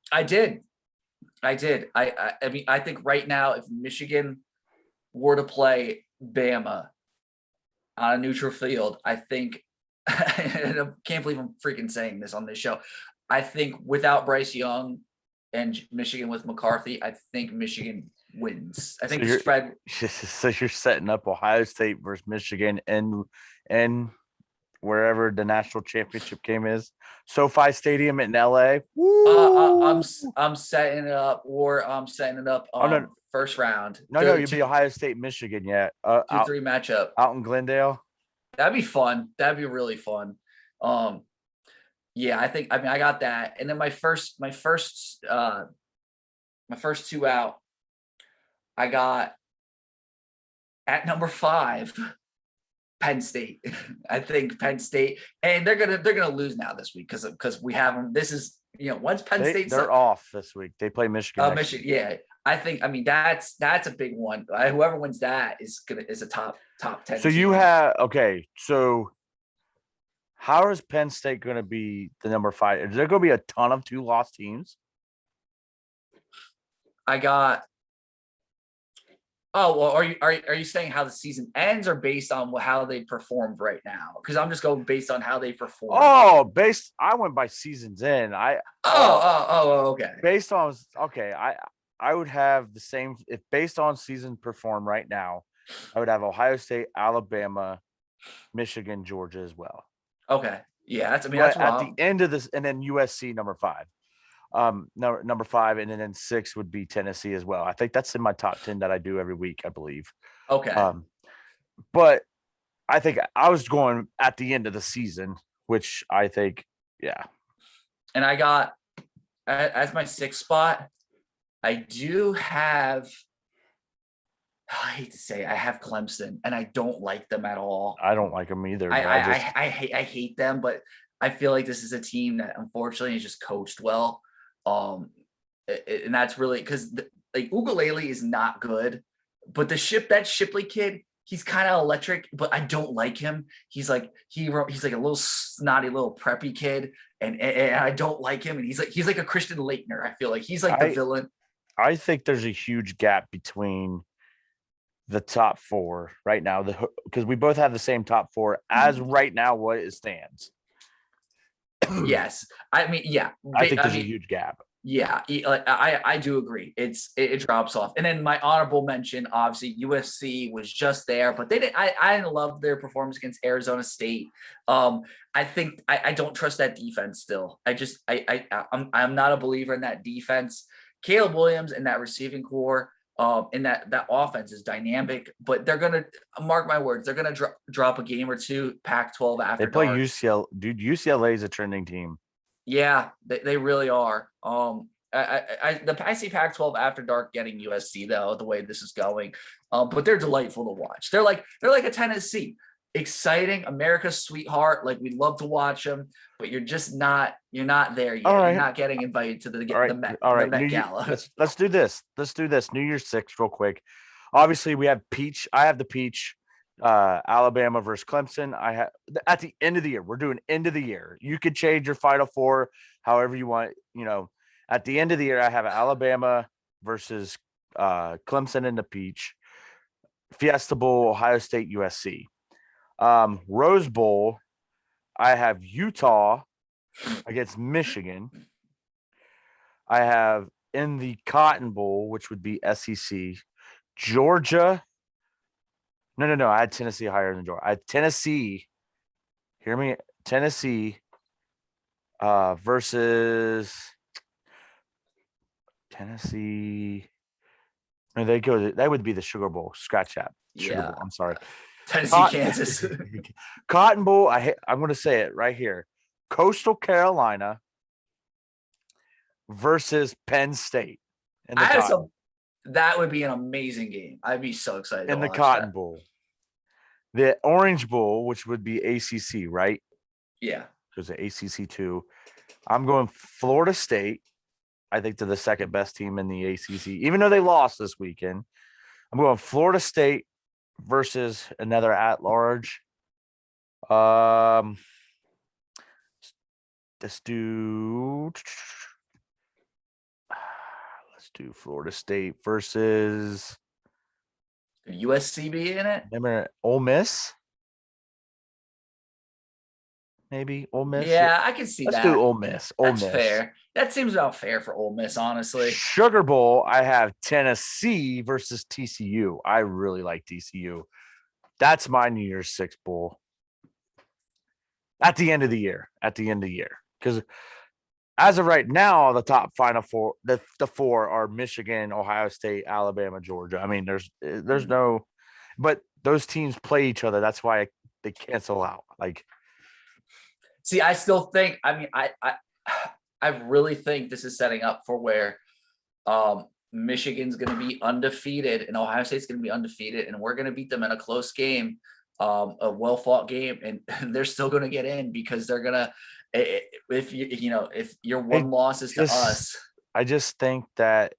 I did. I mean, I think right now, if Michigan were to play Bama on a neutral field, I think, and I can't believe I'm freaking saying this on this show. I think without Bryce Young and Michigan with McCarthy, I think Michigan wins. I think the spread. So you're setting up Ohio State versus Michigan and wherever the national championship game is, SoFi Stadium in LA. I'm setting it up, first round. No, you'd be Ohio State, Michigan, yeah. 2-3 matchup out in Glendale. That'd be fun. That'd be really fun. Yeah, I got that, and then my first 2 out, I got at number 5. Penn State. I think Penn State, and they're gonna lose now this week because we have them. This is once Penn State's They're off this week. They play Michigan next Michigan, week. yeah. I mean, that's a big one. Whoever wins that is a top 10 So team. you have okay. So how is Penn State going to be the number 5? Is there going to be a ton of 2-loss teams? I got. Oh well, are you saying how the season ends or based on how they performed right now? Because I'm just going based on how they performed. Oh, I went by seasons in. Okay. Based on okay, I would have the same if based on season perform right now. I would have Ohio State, Alabama, Michigan, Georgia as well. Okay. Yeah, that's But at the end of this, and then USC number 5. Number 5, and then 6 would be Tennessee as well. I think that's in my top 10 that I do every week, I believe. Okay. But I think I was going at the end of the season, which I think, yeah. And I got as my 6th spot. I do have. I hate to say I have Clemson, and I don't like them at all. I don't like them either. I hate them, but I feel like this is a team that unfortunately is just coached well. And that's really because like Ukulele is not good, but that Shipley kid, he's kind of electric, but I don't like him. He's like a little snotty little preppy kid, and I don't like him. And he's like a Christian Leitner. I feel like he's like the villain. I think there's a huge gap between the top 4 right now, because we both have the same top 4 as right now what it stands. Yes, I mean, yeah, I think there's a huge gap. Yeah, I do agree. It drops off, and then my honorable mention, obviously, USC was just there, but they didn't. I didn't love their performance against Arizona State. I think I don't trust that defense still. I'm not a believer in that defense. Caleb Williams and that receiving core, and that offense is dynamic, but they're gonna mark my words. They're gonna drop a game or two. Pac-12 after they play dark. UCLA. Dude, UCLA is a trending team. Yeah, they really are. I see Pac-12 after dark getting USC though, the way this is going. But they're delightful to watch. They're like a Tennessee, exciting, America's sweetheart. Like we love to watch them, but you're not there yet. You're not getting invited to the Met Gala. Let's do this. Let's do this. New Year's 6 real quick. Obviously, we have Peach. I have the Peach. Alabama versus Clemson. I have at the end of the year. We're doing end of the year. You could change your Final 4 however you want. At the end of the year, I have Alabama versus Clemson in the Peach. Fiesta Bowl, Ohio State, USC. Rose Bowl, I have Utah against Michigan. I have in the Cotton Bowl, which would be SEC, Georgia. No. I had Tennessee higher than Georgia. I had Tennessee. Hear me, Tennessee versus Tennessee. No, that would be the Sugar Bowl. Scratch that. Sugar Bowl. I'm sorry. Tennessee, Kansas. Cotton Bowl. I'm going to say it right here. Coastal Carolina versus Penn State. That would be an amazing game. I'd be so excited. In the Cotton Bowl. The Orange Bowl, which would be ACC, right? Yeah. There's an ACC too. I'm going Florida State. I think they're the second best team in the ACC, even though they lost this weekend. I'm going Florida State versus another at-large. Let's do Florida State versus USC be in it? Remember Ole Miss? Maybe Ole Miss. Yeah, I can see that. Let's do Ole Miss. That's fair. That seems about fair for Ole Miss, honestly. Sugar Bowl, I have Tennessee versus TCU. I really like TCU. That's my New Year's 6 bowl. At the end of the year. Because as of right now, the top Final 4, the 4 are Michigan, Ohio State, Alabama, Georgia. I mean, there's no, but those teams play each other. That's why they cancel out. Like, see, I still think. I mean, I really think this is setting up for where Michigan's going to be undefeated and Ohio State's going to be undefeated, and we're going to beat them in a close game, a well-fought game, and they're still going to get in because they're going to. If if your one loss is to us, I just think that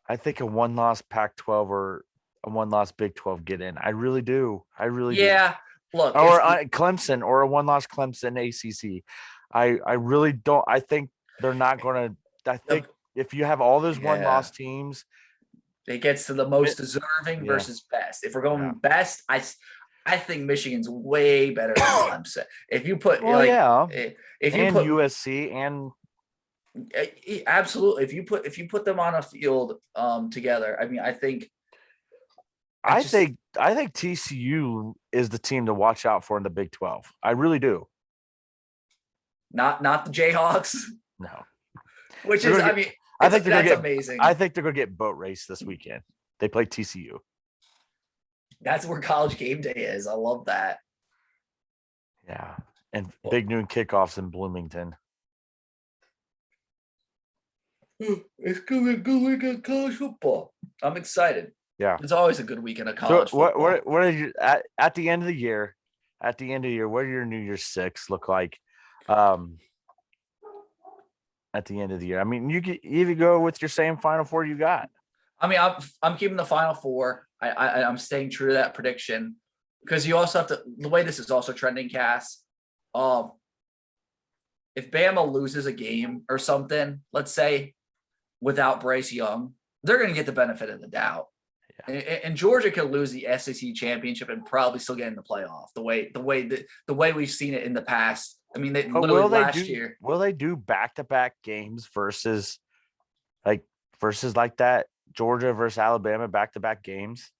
I think a one-loss Pac-12 or a one-loss Big 12 get in. I really do. I really do. yeah. Look, Or Clemson or a one-loss Clemson ACC. I really don't. I think they're not going to. I think if you have all those one-loss teams, it gets to the most deserving yeah. versus best. If we're going best, I think Michigan's way better than Clemson. If you put if you put USC and absolutely, if you put them on a field together, I mean, I think TCU is the team to watch out for in the Big 12. I really do. Not the Jayhawks. No. Which is, I mean, I think that's amazing. I think they're going to get boat race this weekend. They play TCU. That's where college game day is. I love that. Yeah. And big noon kickoffs in Bloomington. It's going to be a good week of college football. I'm excited. Yeah. It's always a good weekend of college football. What are you at the end of the year? At the end of the year, what do your New Year's Six look like? At the end of the year, I mean, you could either go with your same Final Four you got. I mean, I'm keeping the Final Four. I'm staying true to that prediction because you also have to. The way this is also trending, Cass. If Bama loses a game or something, let's say, without Bryce Young, they're going to get the benefit of the doubt. Yeah. And Georgia could lose the SEC championship and probably still get in the playoff. The way we've seen it in the past. I mean, last year. Will they do back-to-back games versus like that Georgia versus Alabama back-to-back games?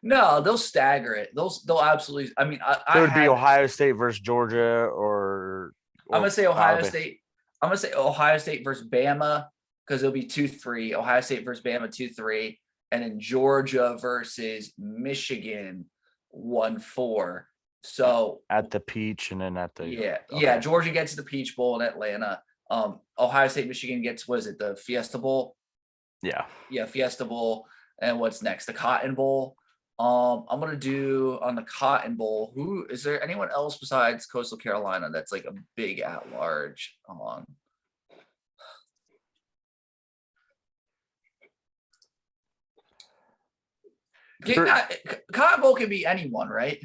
No, they'll stagger it. They'll absolutely. I mean, it would be Ohio State versus Georgia, or I'm gonna say Ohio Alabama. State. I'm gonna say Ohio State versus Bama because it'll be 2-3. Ohio State versus Bama 2-3, and then Georgia versus Michigan 1-4. So at the Peach and then at the Georgia gets the Peach Bowl in Atlanta. Ohio State, Michigan gets the Fiesta Bowl? Yeah, Fiesta Bowl. And what's next? The Cotton Bowl. I'm gonna do on the Cotton Bowl. Who is there? Anyone else besides Coastal Carolina that's like a big at large on? Cotton Bowl can be anyone, right?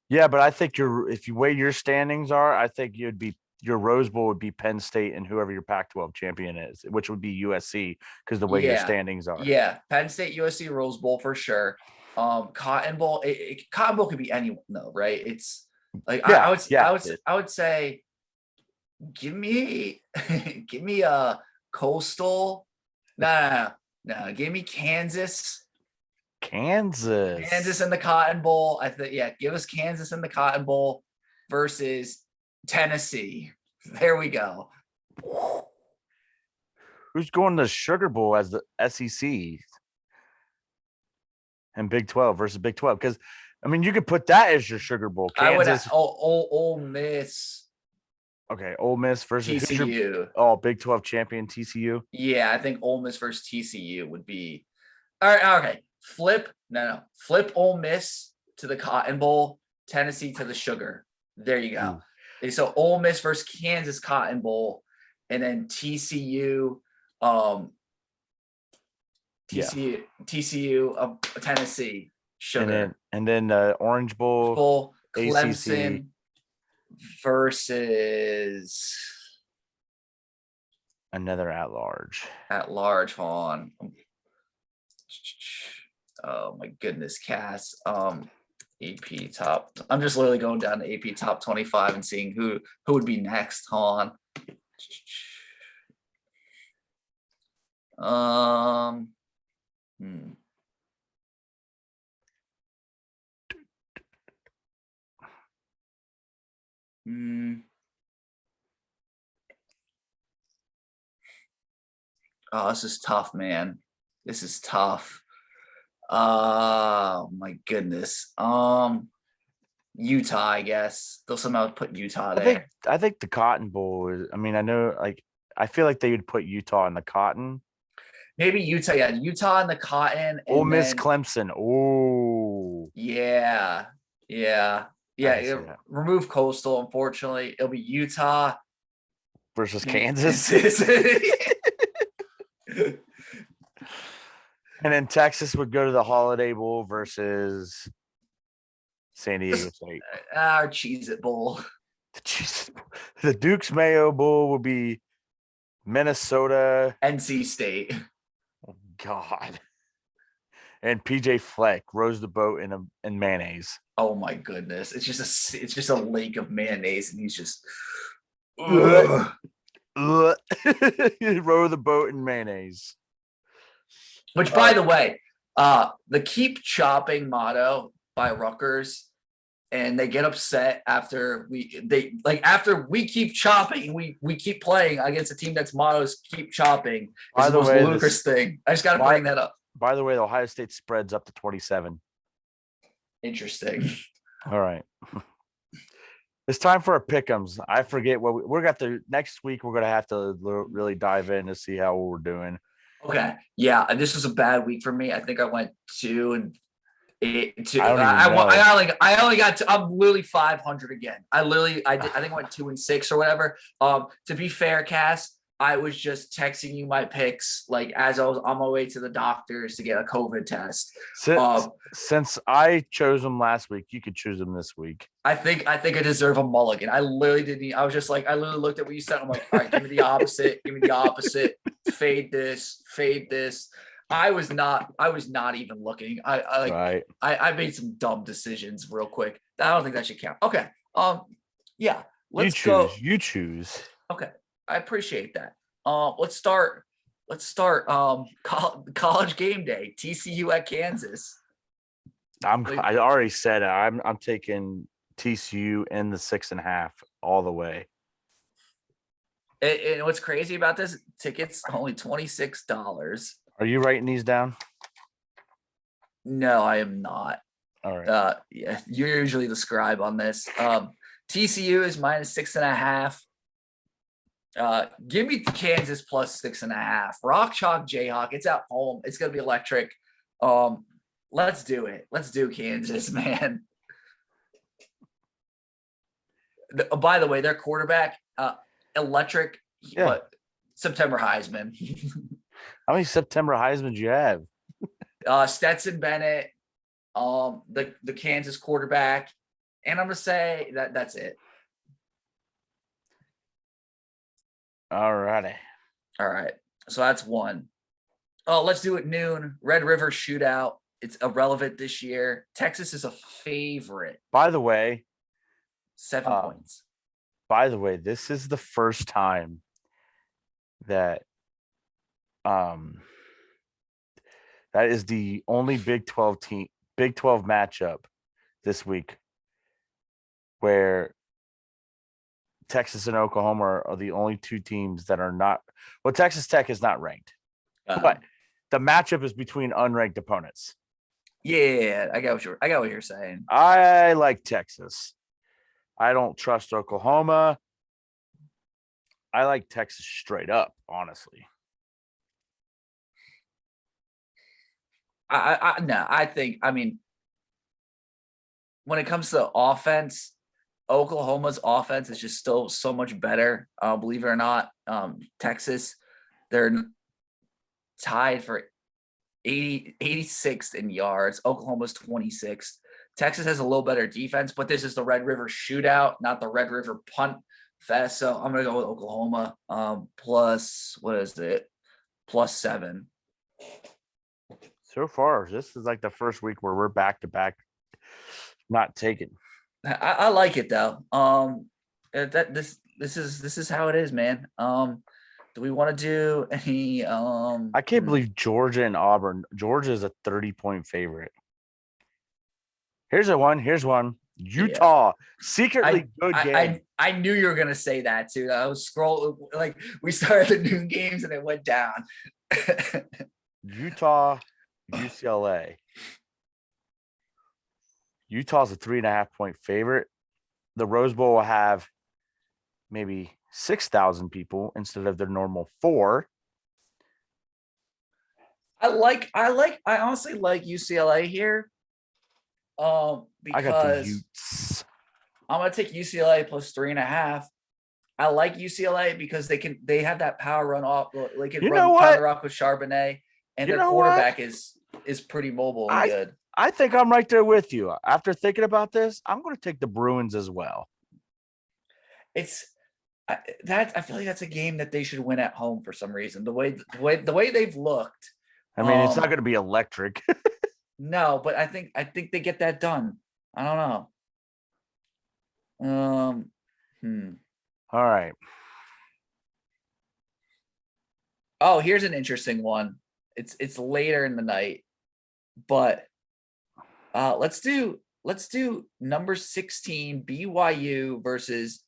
Yeah, but I think if you weigh your standings are, I think your Rose Bowl would be Penn State and whoever your Pac-12 champion is, which would be USC because the way your standings are. Yeah, Penn State, USC, Rose Bowl for sure. Cotton Bowl, Cotton Bowl could be anyone though, right? It's like I would say, give me a Coastal. No, give me Kansas. Kansas in the Cotton Bowl. I think, give us Kansas in the Cotton Bowl versus Tennessee. There we go. Who's going to Sugar Bowl as the SEC and Big 12 versus Big 12? Because I mean, you could put that as your Sugar Bowl. Kansas. Ole Miss. Okay, Ole Miss versus TCU. Big 12 champion TCU. Yeah, I think Ole Miss versus TCU would be. All right, okay. Flip Ole Miss to the Cotton Bowl, Tennessee to the Sugar. There you go. So Ole Miss versus Kansas Cotton Bowl, and then TCU, Tennessee Sugar, and then Orange Bowl, Clemson ACC. Versus another at large. Hold on. Oh my goodness, Cass. AP top. I'm just literally going down to AP top 25 and seeing who would be next. Hold on. Oh, this is tough, man. This is tough. Oh my goodness. Utah, I guess. They'll somehow put Utah there. I think the Cotton Bowl is, I mean, I feel like they would put Utah in the Cotton. Maybe Utah, Utah in the Cotton. Ole Miss Clemson. Oh. Yeah. remove Coastal. Unfortunately, it'll be Utah versus Kansas. And then Texas would go to the Holiday Bowl versus San Diego State. Our Cheez-It Bowl. The Duke's Mayo Bowl will be Minnesota. NC State. Oh, God. And PJ Fleck rows the boat in mayonnaise. Oh my goodness. It's just a lake of mayonnaise, and he's just row the boat in mayonnaise. Which, by the way, the keep chopping motto by Rutgers, and they get upset after we keep chopping, we keep playing against a team that's motto is keep chopping. It's the most ludicrous thing. I just got to bring that up. By the way, the Ohio State spreads up to 27. Interesting. All right. It's time for our pick'ems. I forget what we're got the next week. We're gonna have to really dive in to see how we're doing. Okay. Yeah, this was a bad week for me. I think I went 2 and 8. I only got to, I'm literally 500 again. I think I went 2 and 6 or whatever. To be fair, Cass, I was just texting you my picks like as I was on my way to the doctors to get a COVID test. Since I chose them last week, you could choose them this week. I think I deserve a mulligan. I literally didn't. I was just like, I literally looked at what you said. I'm like, all right, give me the opposite. Give me the opposite. Fade this. I was not even looking. I made some dumb decisions real quick. I don't think that should count. Okay. Yeah. Let's go. You choose. Okay. I appreciate that. Let's start college game day. TCU at Kansas. I already said it. I'm taking TCU in the 6.5 all the way. And what's crazy about this? Tickets only $26. Are you writing these down? No, I am not. All right. Yeah, you're usually the scribe on this. TCU is -6.5. Give me Kansas plus 6.5. Rock Chalk Jayhawk. It's at home. It's gonna be electric. Let's do it. Let's do Kansas, man. By the way, their quarterback, electric. Yeah. But September Heisman. How many September Heisman do you have? Stetson Bennett, the Kansas quarterback, and I'm gonna say that's it. All righty. All right. So that's one. Oh, let's do it noon. Red River Shootout. It's irrelevant this year. Texas is a favorite. By the way, 7 points. By the way, this is the first time that that is the only Big 12 matchup this week where Texas and Oklahoma are the only two teams that are not. Well, Texas Tech is not ranked, but the matchup is between unranked opponents. Yeah, I got what you're saying. I like Texas. I don't trust Oklahoma. I like Texas straight up, honestly. I mean, when it comes to offense, Oklahoma's offense is just still so much better. Believe it or not, Texas, they're tied for 86th in yards. Oklahoma's 26th. Texas has a little better defense, but this is the Red River Shootout, not the Red River Punt Fest. So I'm going to go with Oklahoma plus, what is it? +7. So far, this is like the first week where we're back-to-back not taken. I like it though. This is how it is, man. Do we want to do any? I can't believe Georgia and Auburn. Georgia is a 30-point favorite. Here's one. Utah, secretly good game. I knew you were gonna say that too. I was scrolling, like we started the noon games and it went down. Utah, UCLA. Utah's a 3.5-point favorite. The Rose Bowl will have maybe 6,000 people instead of their normal 4. I honestly like UCLA here. Because I got the Utes. I'm gonna take UCLA plus 3.5. I like UCLA because they have that power run off. They can You know run pound the what? rock with Charbonnet, and You their know what? quarterback is pretty mobile and I good. I think I'm right there with you. After thinking about this, I'm going to take the Bruins as well. It's I feel like that's a game that they should win at home for some reason. The way they've looked. I mean, it's not going to be electric. No, but I think they get that done. I don't know. All right. Oh, here's an interesting one. It's later in the night, but let's do number 16 BYU versus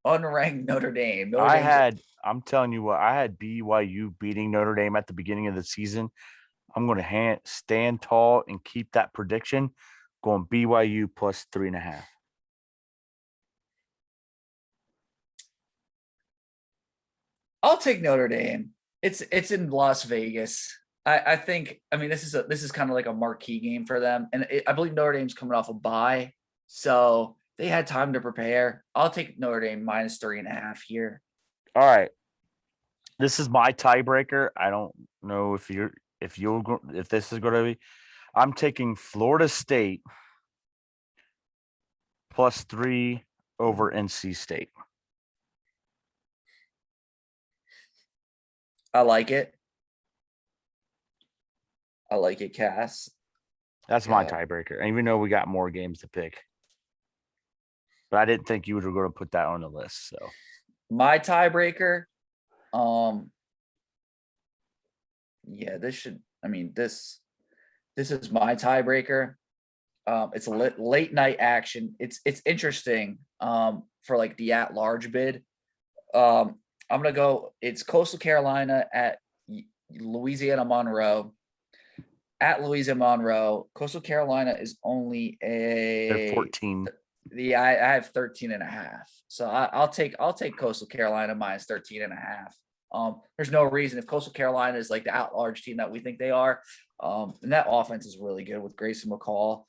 unranked Notre Dame. I'm telling you what, I had BYU beating Notre Dame at the beginning of the season. I'm going to stand tall and keep that prediction, going BYU plus 3.5. I'll take Notre Dame. It's in Las Vegas. I think. I mean, this is kind of like a marquee game for them, and I believe Notre Dame's coming off a bye, so they had time to prepare. I'll take Notre Dame minus 3.5 here. All right. This is my tiebreaker. I don't know if this is going to be. I'm taking Florida State plus 3 over NC State. I like it. Cass. That's my tiebreaker. And even though we got more games to pick, but I didn't think you were going to put that on the list. So my tiebreaker. Yeah, this is my tiebreaker. It's a late night action. It's interesting. For like the at-large bid. I'm gonna go. It's Coastal Carolina at Louisiana Monroe. At Louisiana Monroe, Coastal Carolina is only they're 14. I have 13.5. So I'll take Coastal Carolina minus 13.5. There's no reason if Coastal Carolina is like the at-large team that we think they are. And that offense is really good with Grayson McCall.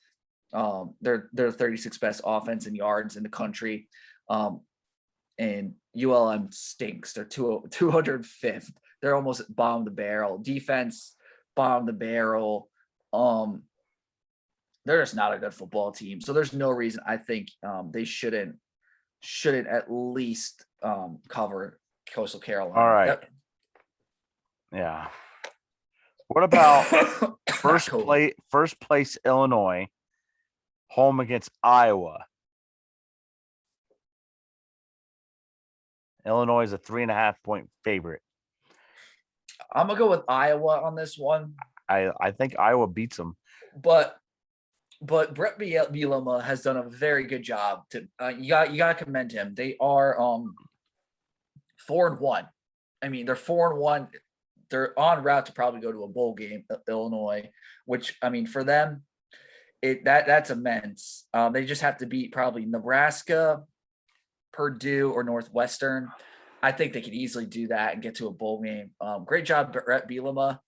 They're 36th best offense in yards in the country. And ULM stinks. They're 205th. They're almost bottom of the barrel. Defense, bottom of the barrel. They're just not a good football team. So there's no reason I think they shouldn't at least cover Coastal Carolina. All right. Yeah. What about first place Illinois home against Iowa? Illinois is a 3.5 point favorite. I'm gonna go with Iowa on this one. I think Iowa beats them. But Brett Bielema has done a very good job. You got to commend him. They are 4-1. I mean, they're 4-1. They're en route to probably go to a bowl game, Illinois, which I mean for them, that's immense. They just have to beat probably Nebraska, Purdue, or Northwestern. I think they could easily do that and get to a bowl game. Great job, Brett Bielema.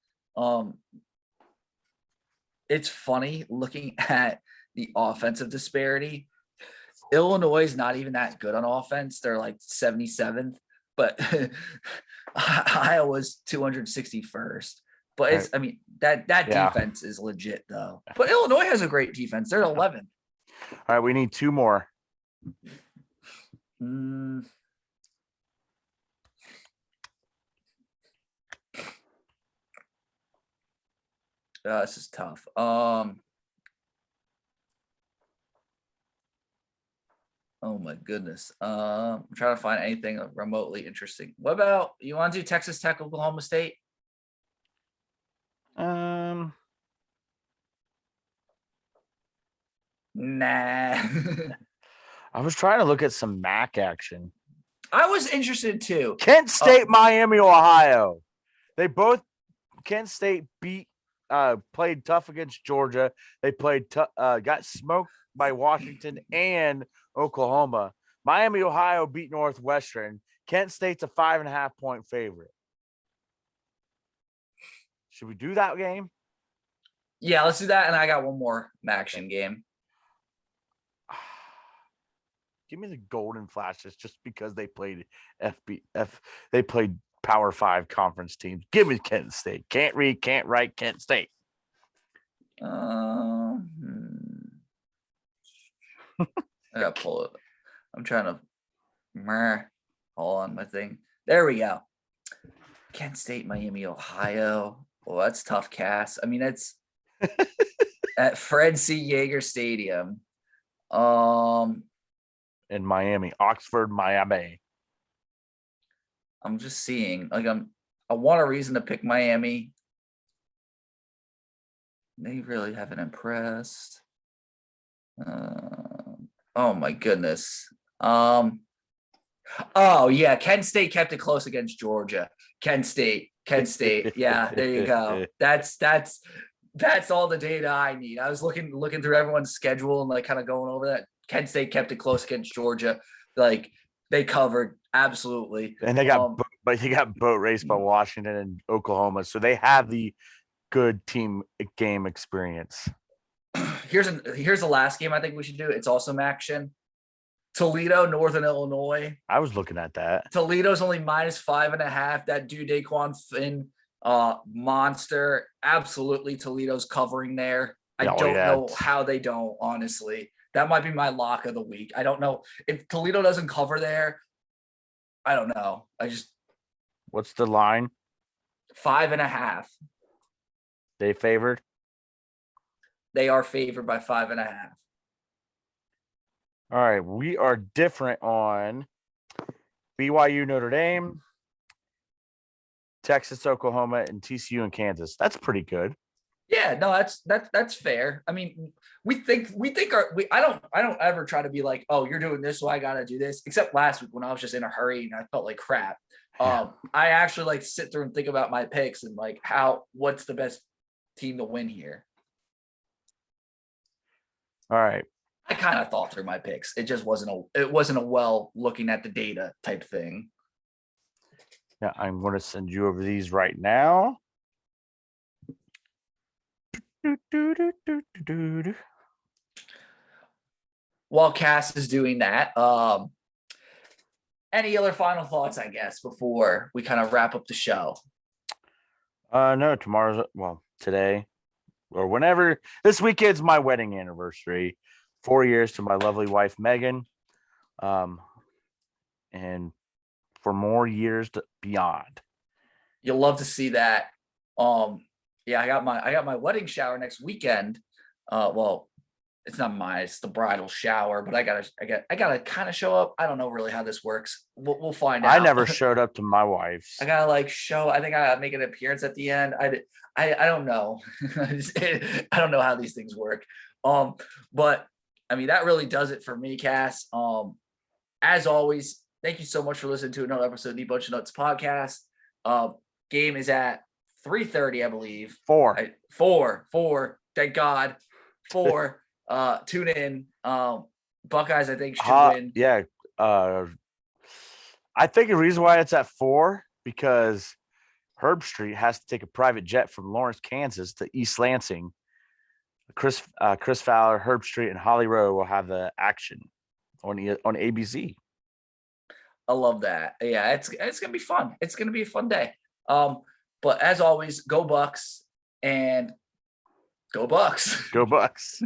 It's funny looking at the offensive disparity. Illinois is not even that good on offense. They're like 77th, but Iowa's 261st. But it's, I mean, that defense is legit though. But Illinois has a great defense. They're 11th. All right, we need 2 more. This is tough. Oh my goodness. I'm trying to find anything remotely interesting. What about you want to do Texas Tech, Oklahoma State? Nah. I was trying to look at some MAC action. I was interested too. Kent State, Miami, Ohio. Kent State played tough against Georgia. They got smoked by Washington and Oklahoma. Miami, Ohio beat Northwestern. Kent State's a 5.5 point favorite. Should we do that game? Yeah, let's do that. And I got one more action game. Give me the Golden Flashes just because they played they played Power 5 conference teams. Give me Kent State. Can't read, can't write, Kent State. I gotta pull it. I'm trying to hold on my thing. There we go. Kent State, Miami, Ohio. Well, that's tough, Cass. I mean, it's at Fred C. Yeager Stadium. In Miami, Oxford, Miami. I'm just seeing, like, I want a reason to pick Miami. They really haven't impressed. Oh my goodness. Oh yeah, Kent State kept it close against Georgia. Kent State. Yeah, there you go. That's all the data I need. I was looking through everyone's schedule and like kind of going over that. Kent State kept it close against Georgia. Like they covered absolutely. And they got boat raced by Washington and Oklahoma, so they have the good team game experience. Here's the last game I think we should do. It's also action. Toledo, Northern Illinois. I was looking at that. Toledo's only -5.5. That dude Daquan Finn, monster. Absolutely, Toledo's covering there. I don't know how they don't, honestly. That might be my lock of the week. I don't know. If Toledo doesn't cover there, I don't know. What's the line? 5.5. They favored? They are favored by 5.5. All right. We are different on BYU, Notre Dame, Texas, Oklahoma, and TCU and Kansas. That's pretty good. Yeah, no, that's fair. I mean, I don't ever try to be like, oh, you're doing this, so I gotta do this. Except last week when I was just in a hurry and I felt like crap. I actually like sit through and think about my picks and like what's the best team to win here. All right. I kind of thought through my picks. It just wasn't a well looking at the data type thing. Yeah, I'm going to send you over these right now. While Cass is doing that, any other final thoughts, I guess, before we kind of wrap up the show? No, today or whenever. This weekend's my wedding anniversary. 4 years to my lovely wife, Megan. And for more years beyond. You'll love to see that. Yeah, I got my wedding shower next weekend. Well, it's the bridal shower, but I gotta kind of show up. I don't know really how this works. We'll find out. I never showed up to my wife's. I gotta I think I gotta make an appearance at the end. I don't know. I don't know how these things work. But I mean, that really does it for me, Cass. As always, thank you so much for listening to another episode of the Bunch of Nuts podcast. Game is at 3:30, I believe. 4. 4. Thank God. 4. Tune in. Buckeyes, I think, should win. Yeah. I think the reason why it's at 4 because Herb Street has to take a private jet from Lawrence, Kansas to East Lansing. Chris Fowler, Herb Street, and Holly Rowe will have the action on ABC. I love that. Yeah, it's gonna be fun. It's gonna be a fun day. But as always, go Bucks and go Bucks. Go Bucks.